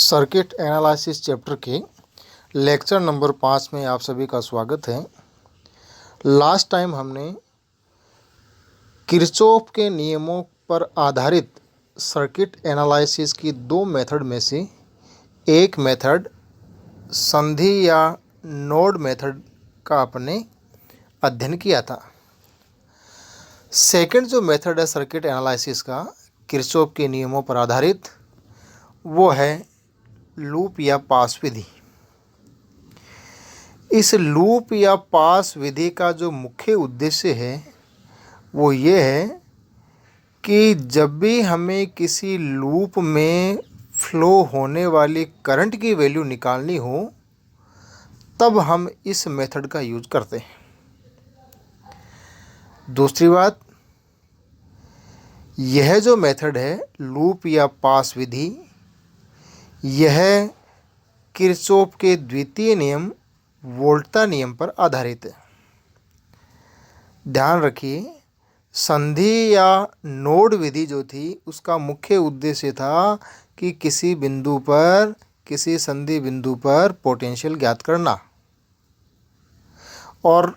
Circuit analysis chapter के lecture number 5 में आप सभी का स्वागत है। लास्ट टाइम हमने किरचॉफ के नियमों पर आधारित सर्किट एनालिसिस की दो मेथड में से एक मेथड संधि या नोड मेथड का अपने अध्ययन किया था। सेकंड जो मेथड है सर्किट एनालिसिस का किरचॉफ के नियमों पर आधारित, वो है लूप या पास विधि। इस लूप या पास विधि का जो मुख्य उद्देश्य है वो ये है कि जब भी हमें किसी लूप में फ्लो होने वाली करंट की वैल्यू निकालनी हो तब हम इस मेथड का यूज करते हैं। दूसरी बात, यह जो मेथड है लूप या पास विधि, यह किरचॉफ के द्वितीय नियम वोल्टा नियम पर आधारित है। ध्यान रखिए, संधि या नोड विधि जो थी उसका मुख्य उद्देश्य था कि किसी संधि बिंदु पर पोटेंशियल ज्ञात करना, और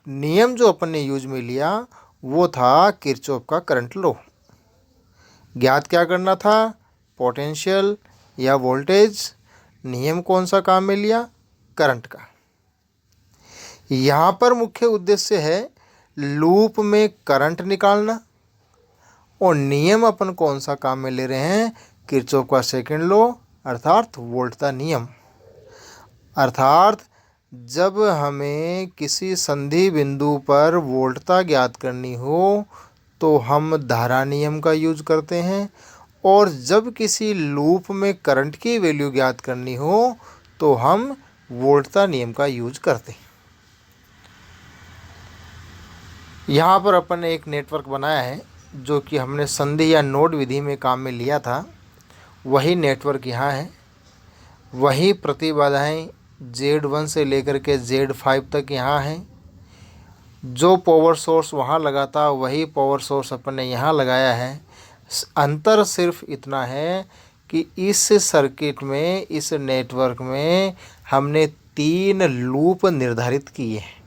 नियम जो अपन ने यूज में लिया वो था किरचॉफ का करंट लॉ। ज्ञात क्या करना था? पोटेंशियल या वोल्टेज। नियम कौन सा काम में लिया? करंट का। यहाँ पर मुख्य उद्देश्य है लूप में करंट निकालना, और नियम अपन कौन सा काम में ले रहे हैं? किरचॉफ का सेकंड लॉ अर्थात वोल्टा नियम। अर्थात जब हमें किसी संधि बिंदु पर वोल्टता ज्ञात करनी हो तो हम धारा नियम का यूज करते हैं, और जब किसी लूप में करंट की वैल्यू ज्ञात करनी हो तो हम वोल्टा नियम का यूज करते हैं। यहाँ पर अपन ने एक नेटवर्क बनाया है जो कि हमने संधि या नोड विधि में काम में लिया था। वही नेटवर्क यहाँ है, वही प्रतिबाधाएं Z1 से लेकर के Z5 तक यहाँ हैं। जो पावर सोर्स वहाँ लगा था वही पावर सोर्स अपन ने यहाँ लगाया है। अंतर सिर्फ इतना है कि इस सर्किट में, इस नेटवर्क में हमने 3 लूप निर्धारित किए हैं,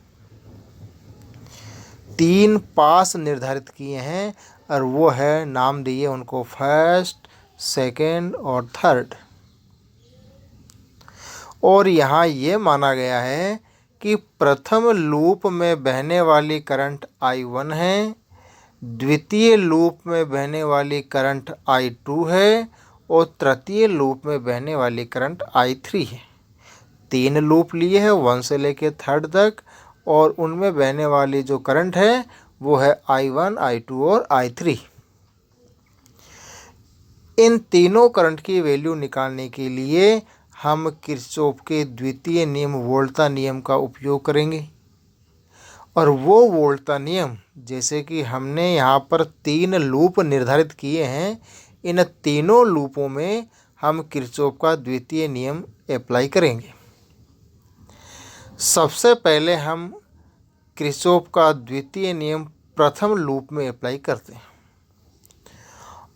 3 पास निर्धारित किए हैं, और वो है, नाम दिए उनको फर्स्ट, सेकेंड और थर्ड। और यहाँ ये माना गया है कि प्रथम लूप में बहने वाली करंट I1 है, द्वितीय लूप में बहने वाली करंट I2 है, और तृतीय लूप में बहने वाली करंट I3 है। 3 लूप लिए हैं 1 से लेकर 3 तक, और उनमें बहने वाली जो करंट है वो है I1, I2 और I3। इन तीनों करंट की वैल्यू निकालने के लिए हम किरचॉफ के द्वितीय नियम वोल्टा नियम का उपयोग करेंगे। और वो वोल्टा नियम, जैसे कि हमने यहाँ पर 3 लूप निर्धारित किए हैं, इन तीनों लूपों में हम किरचॉफ का द्वितीय नियम अप्लाई करेंगे। सबसे पहले हम किरचॉफ का द्वितीय नियम प्रथम लूप में अप्लाई करते हैं,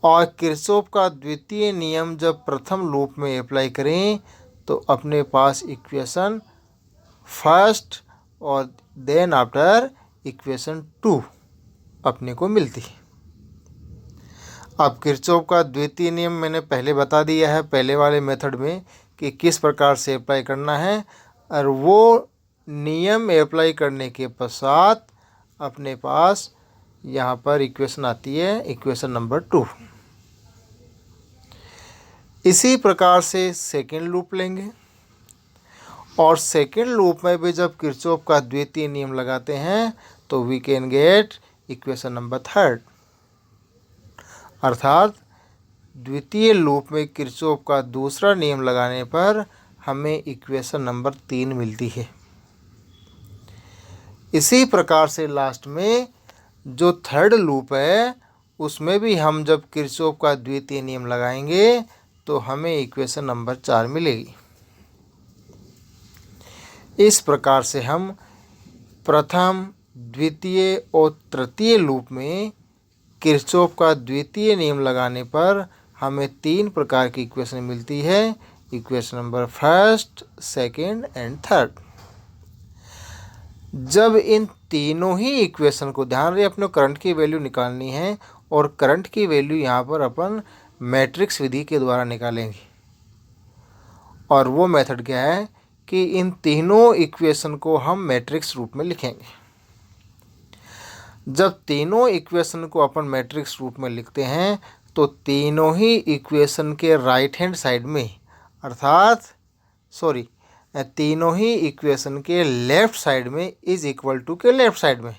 और किरचॉफ का द्वितीय नियम जब प्रथम लूप में अप्लाई करें तो अपने पास इक्वेशन फर्स्ट और देन आफ्टर इक्वेशन 2 अपने को मिलती है। अब किरचॉफ का द्वितीय नियम मैंने पहले बता दिया है पहले वाले मेथड में कि किस प्रकार से अप्लाई करना है, और वो नियम अप्लाई करने के पश्चात अपने पास यहाँ पर इक्वेशन आती है, इक्वेशन नंबर 2। इसी प्रकार से सेकेंड लूप लेंगे, और सेकेंड लूप में भी जब किरचॉफ का द्वितीय नियम लगाते हैं तो we can get equation number 3। अर्थात द्वितीय लूप में किरचॉफ का दूसरा नियम लगाने पर हमें इक्वेशन नंबर 3 मिलती है। इसी प्रकार से लास्ट में जो थर्ड लूप है उसमें भी हम जब किरचॉफ का द्वितीय नियम लगाएंगे तो हमें इक्वेशन नंबर 4 मिलेगी। इस प्रकार से हम प्रथम, द्वितीय और तृतीय लूप में किरचॉफ का द्वितीय नियम लगाने पर हमें 3 प्रकार की इक्वेशन मिलती है, equation number first, second and third. जब इन तीनों ही इक्वेशन को, ध्यान रहे अपने करंट की वैल्यू निकालनी है और करंट की वैल्यू यहाँ पर अपन मैट्रिक्स विधि के द्वारा निकालेंगे। और वो मेथड क्या है कि इन तीनों इक्वेशन को हम मैट्रिक्स रूप में लिखेंगे। जब तीनों इक्वेशन को अपन मैट्रिक्स रूप में लिखते हैं तो तीनों ही इक्वेशन के राइट हैंड साइड में, अर्थात तीनों ही इक्वेशन के लेफ्ट साइड में इज इक्वल टू के लेफ्ट साइड में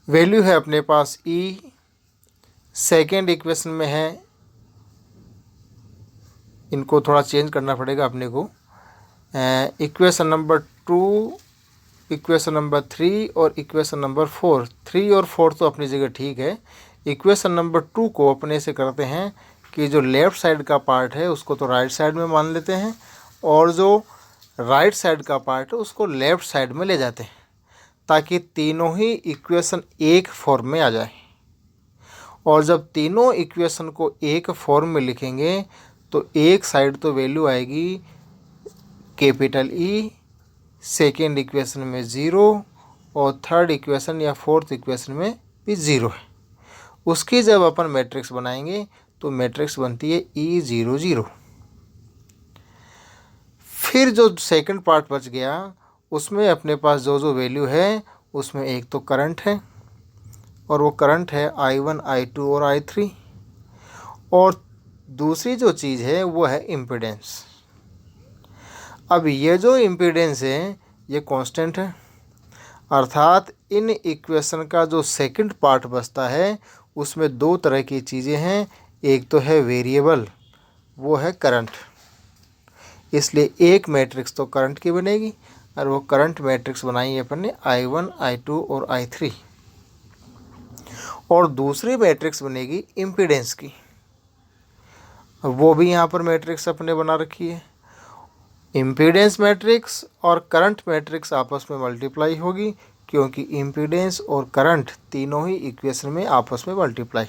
वैल्यू है अपने पास E, सेकेंड इक्वेशन में है, इनको थोड़ा चेंज करना पड़ेगा अपने को, इक्वेशन नंबर 2, इक्वेशन नंबर 3 और इक्वेशन नंबर 4। 3 और 4 तो अपनी जगह ठीक है। इक्वेशन नंबर 2 को अपने से करते हैं कि जो लेफ़्ट साइड का पार्ट है उसको तो राइट साइड में मान लेते हैं और जो राइट साइड का पार्ट है उसको लेफ़्ट साइड में ले जाते हैं, ताकि तीनों ही इक्वेशन एक फॉर्म में आ जाए। और जब तीनों इक्वेशन को एक फॉर्म में लिखेंगे तो एक साइड तो वैल्यू आएगी कैपिटल E, सेकेंड इक्वेशन में 0 और थर्ड इक्वेशन या फोर्थ इक्वेशन में भी 0 है। उसकी जब अपन मैट्रिक्स बनाएंगे तो मैट्रिक्स बनती है E 0 0। फिर जो सेकंड पार्ट बच गया उसमें अपने पास जो जो वैल्यू है उसमें एक तो करंट है और वो करंट है I1, I2 और I3, और दूसरी जो चीज़ है वो है इम्पीडेंस। अब ये जो इम्पीडेंस है ये कांस्टेंट है, अर्थात इन इक्वेशन का जो सेकंड पार्ट बचता है उसमें दो तरह की चीज़ें हैं, एक तो है वेरिएबल, वो है करंट। इसलिए एक मैट्रिक्स तो करंट की बनेगी और वो करंट मैट्रिक्स बनाई है अपन ने I1, I2 और I3, और दूसरी मैट्रिक्स बनेगी इम्पीडेंस की, वो भी यहाँ पर मैट्रिक्स अपने बना रखी है। इम्पीडेंस मैट्रिक्स और करंट मैट्रिक्स आपस में मल्टीप्लाई होगी, क्योंकि इम्पीडेंस और करंट तीनों ही इक्वेशन में आपस में मल्टीप्लाई।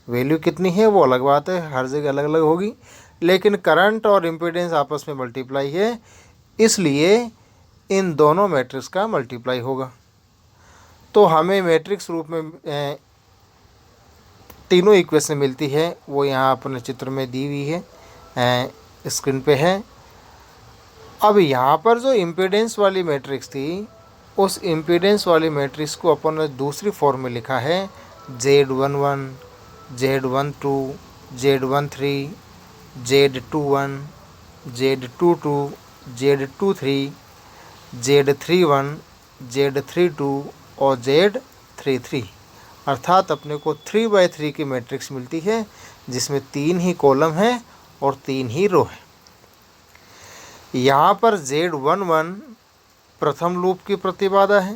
वैल्यू कितनी है वो अलग बात है, हर जगह अलग अलग होगी, लेकिन करंट और इम्पीडेंस आपस में मल्टीप्लाई है, इसलिए इन दोनों मैट्रिक्स का मल्टीप्लाई होगा। तो हमें मैट्रिक्स रूप में तीनों इक्वेशन मिलती है, वो यहाँ अपने चित्र में दी हुई है, स्क्रीन पे है। अब यहाँ पर जो इम्पीडेंस वाली मैट्रिक्स थी उस इम्पीडेंस वाली मैट्रिक्स को अपन ने दूसरी फॉर्म में लिखा है Z11, Z12, Z13, Z21, Z22, Z23, Z31, Z32 और Z33, अर्थात अपने को 3×3 की मैट्रिक्स मिलती है जिसमें 3 ही कॉलम है और 3 ही रो है। यहाँ पर Z11 प्रथम लूप की प्रतिबाधा है,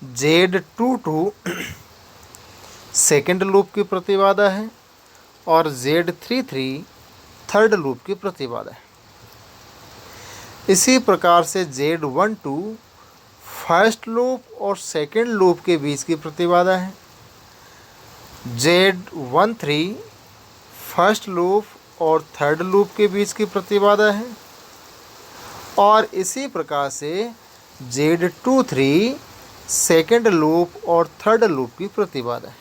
Z22 सेकेंड लूप की प्रतिबाधा है और Z33 थर्ड लूप की प्रतिबाधा है। इसी प्रकार से Z12 फर्स्ट लूप और सेकेंड लूप के बीच की प्रतिबाधा है, Z13 फर्स्ट लूप और थर्ड लूप के बीच की प्रतिबाधा है, और इसी प्रकार से Z23 सेकेंड लूप और थर्ड लूप की प्रतिबाधा है,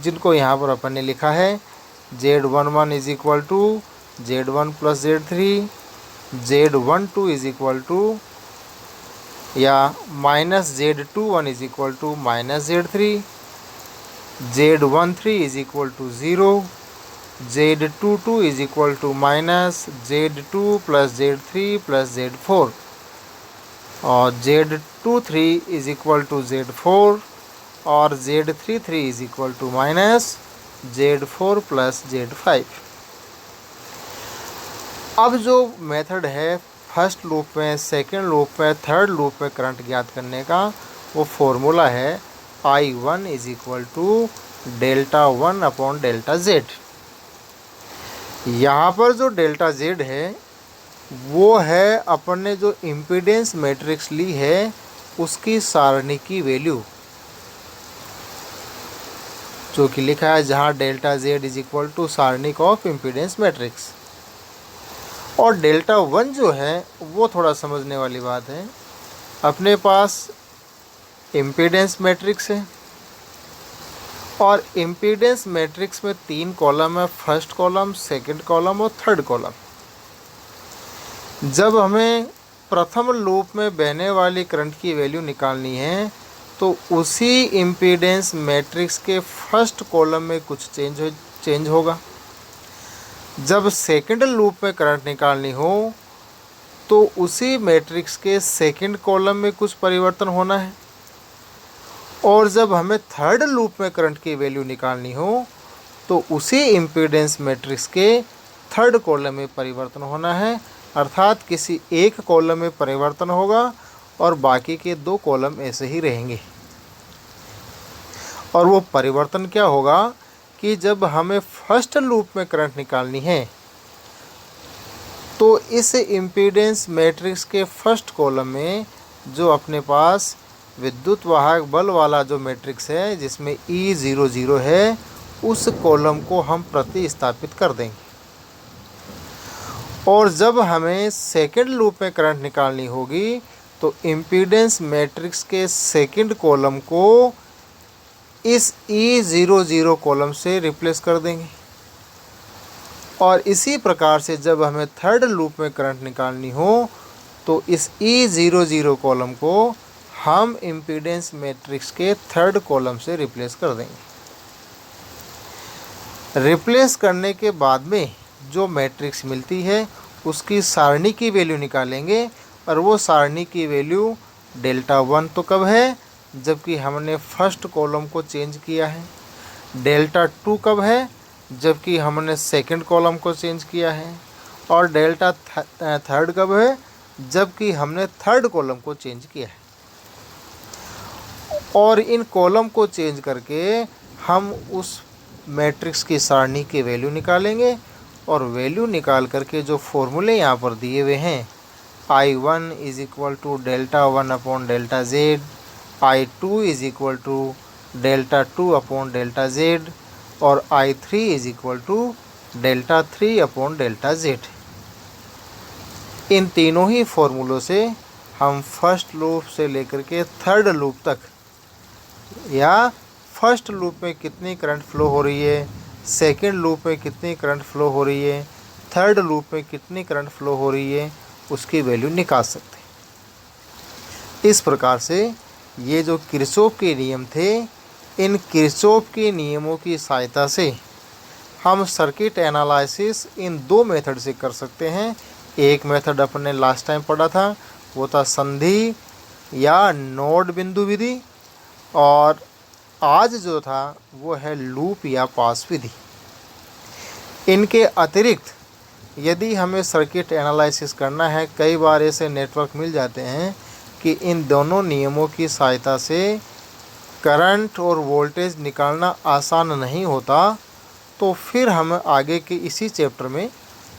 जिनको यहाँ पर अपन ने लिखा है Z11 is equal to Z1 plus Z3, Z12 is equal to या minus Z21 is equal to minus Z3, Z13 is equal to 0, Z22 is equal to minus Z2 plus Z3 plus Z4, और Z23 is equal to Z4 और Z33 is equal to minus Z4 plus Z5। अब जो method है first loop में, second loop में, third loop में current ज्ञात करने का, वो फॉर्मूला है I1 is equal to delta 1 upon delta Z। यहाँ पर जो डेल्टा Z है वो है अपन ने जो इम्पीडेंस मैट्रिक्स ली है उसकी सारणी की वैल्यू। जो कि लिखा है जहाँ delta Z is equal to सारणिक ऑफ इम्पीडेंस मैट्रिक्स। और डेल्टा 1 जो है वो थोड़ा समझने वाली बात है। अपने पास इम्पीडेंस मैट्रिक्स है और इम्पीडेंस मैट्रिक्स में 3 कॉलम है, फर्स्ट कॉलम, सेकंड कॉलम और थर्ड कॉलम। जब हमें प्रथम लूप में बहने वाली करंट की वैल्यू निकालनी है तो उसी इम्पीडेंस मैट्रिक्स के फर्स्ट कॉलम में कुछ चेंज होगा। जब सेकंड लूप में करंट निकालनी हो तो उसी मैट्रिक्स के सेकंड कॉलम में कुछ परिवर्तन होना है। और जब हमें थर्ड लूप में करंट की वैल्यू निकालनी हो तो उसी इम्पीडेंस मैट्रिक्स के थर्ड कॉलम में परिवर्तन होना है, अर्थात किसी एक कॉलम में परिवर्तन होगा और बाकी के 2 कॉलम ऐसे ही रहेंगे। और वो परिवर्तन क्या होगा कि जब हमें फर्स्ट लूप में करंट निकालनी है तो इस इम्पीडेंस मैट्रिक्स के फर्स्ट कॉलम में जो अपने पास विद्युत वाहक बल वाला जो मैट्रिक्स है जिसमें E00 है, उस कॉलम को हम प्रतिस्थापित कर देंगे। और जब हमें सेकंड लूप में करंट निकालनी होगी तो इम्पीडेंस मैट्रिक्स के सेकंड कॉलम को इस E00 कॉलम से रिप्लेस कर देंगे। और इसी प्रकार से जब हमें थर्ड लूप में करंट निकालनी हो तो इस E00 कॉलम को हम इम्पीडेंस मैट्रिक्स के थर्ड कॉलम से रिप्लेस कर देंगे। रिप्लेस करने के बाद में जो मैट्रिक्स मिलती है उसकी सारणी की वैल्यू निकालेंगे और वो सारणी की वैल्यू डेल्टा 1 तो कब है जबकि हमने फर्स्ट कॉलम को चेंज किया है, डेल्टा 2 कब है जबकि हमने सेकंड कॉलम को चेंज किया है, और डेल्टा थर्ड कब है जबकि हमने थर्ड कॉलम को चेंज किया है। और इन कॉलम को चेंज करके हम उस मैट्रिक्स की सारणी की वैल्यू निकालेंगे और वैल्यू निकाल करके जो फॉर्मूले यहाँ पर दिए हुए हैं I1 is equal to delta 1 upon delta Z, I2 is equal to delta 2 upon delta Z और I3 is equal to delta 3 upon delta Z. इन तीनों ही फॉर्मूलों से हम फर्स्ट लूप से लेकर के थर्ड लूप तक या फर्स्ट लूप में कितनी करंट फ्लो हो रही है, सेकंड लूप में कितनी करंट फ्लो हो रही है, थर्ड लूप में कितनी करंट फ्लो हो रही है, उसकी वैल्यू निकाल सकते हैं। इस प्रकार से ये जो किरचॉफ के नियम थे, इन किरचॉफ के नियमों की सहायता से हम सर्किट एनालिसिस इन 2 मेथड से कर सकते हैं। एक मेथड अपने लास्ट टाइम पढ़ा था, वो था संधि या नोड बिंदु विधि, और आज जो था वो है लूप या पास विधि। इनके अतिरिक्त यदि हमें सर्किट एनालिसिस करना है, कई बार ऐसे नेटवर्क मिल जाते हैं कि इन दोनों नियमों की सहायता से करंट और वोल्टेज निकालना आसान नहीं होता, तो फिर हम आगे के इसी चैप्टर में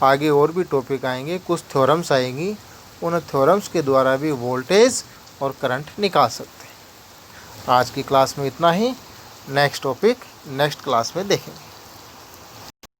आगे और भी टॉपिक आएंगे, कुछ थ्योरम्स आएंगी, उन थ्योरम्स के द्वारा भी वोल्टेज और करंट निकाल सकते हैं। आज की क्लास में इतना ही, नेक्स्ट टॉपिक नेक्स्ट क्लास में देखेंगे।